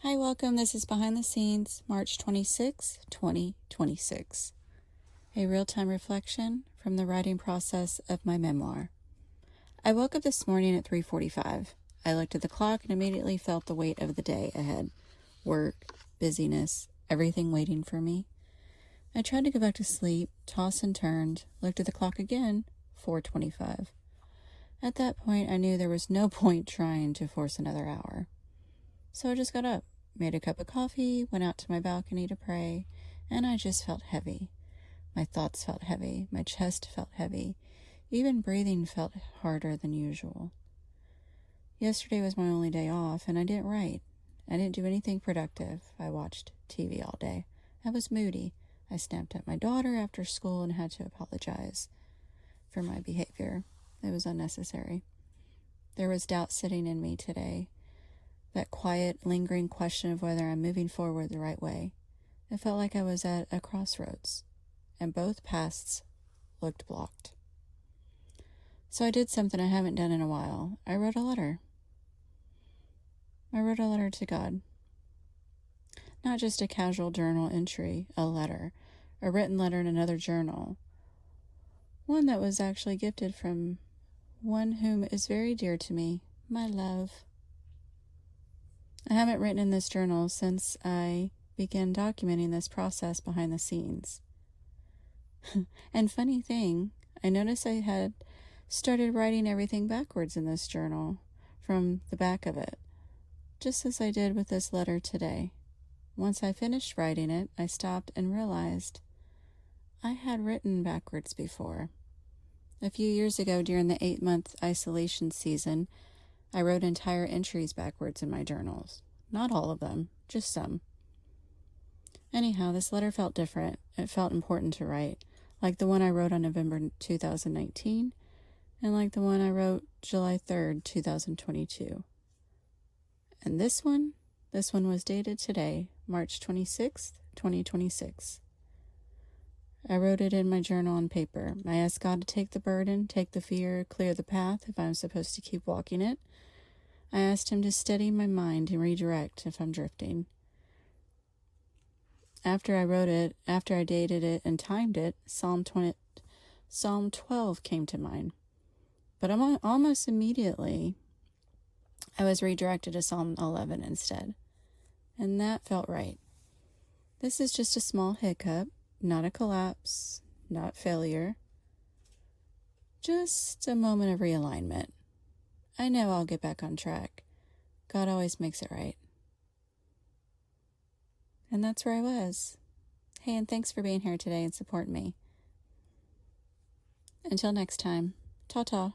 Hi, welcome. This is Behind the Scenes, March 26, 2026. A real-time reflection from the writing process of my memoir. I woke up this morning at 3:45. I looked at the clock and immediately felt the weight of the day ahead. Work, busyness, everything waiting for me. I tried to go back to sleep, tossed and turned, looked at the clock again, 4:25. At that point, I knew there was no point trying to force another hour. So I just got up, made a cup of coffee, went out to my balcony to pray, and I just felt heavy. My thoughts felt heavy, my chest felt heavy, even breathing felt harder than usual. Yesterday was my only day off, and I didn't write. I didn't do anything productive. I watched TV all day. I was moody. I snapped at my daughter after school and had to apologize for my behavior. It was unnecessary. There was doubt sitting in me today. That quiet, lingering question of whether I'm moving forward the right way. It felt like I was at a crossroads, and both paths looked blocked. So I did something I haven't done in a while. I wrote a letter. I wrote a letter to God. Not just a casual journal entry, a letter, a written letter in another journal. One that was actually gifted from one whom is very dear to me, my love. I haven't written in this journal since I began documenting this process behind the scenes. And funny thing, I noticed I had started writing everything backwards in this journal from the back of it, just as I did with this letter today. Once I finished writing it, I stopped and realized I had written backwards before. A few years ago, during the 8-month isolation season, I wrote entire entries backwards in my journals. Not all of them, just some. Anyhow, this letter felt different. It felt important to write, like the one I wrote on November 2019, and like the one I wrote July 3rd, 2022. And this one was dated today, March 26th, 2026. I wrote it in my journal on paper. I asked God to take the burden, take the fear, clear the path if I'm supposed to keep walking it. I asked him to steady my mind and redirect if I'm drifting. After I wrote it, after I dated it and timed it, Psalm 12 came to mind. But almost immediately, I was redirected to Psalm 11 instead. And that felt right. This is just a small hiccup, not a collapse, not failure. Just a moment of realignment. I know I'll get back on track. God always makes it right. And that's where I was. Hey, and thanks for being here today and supporting me. Until next time, ta-ta.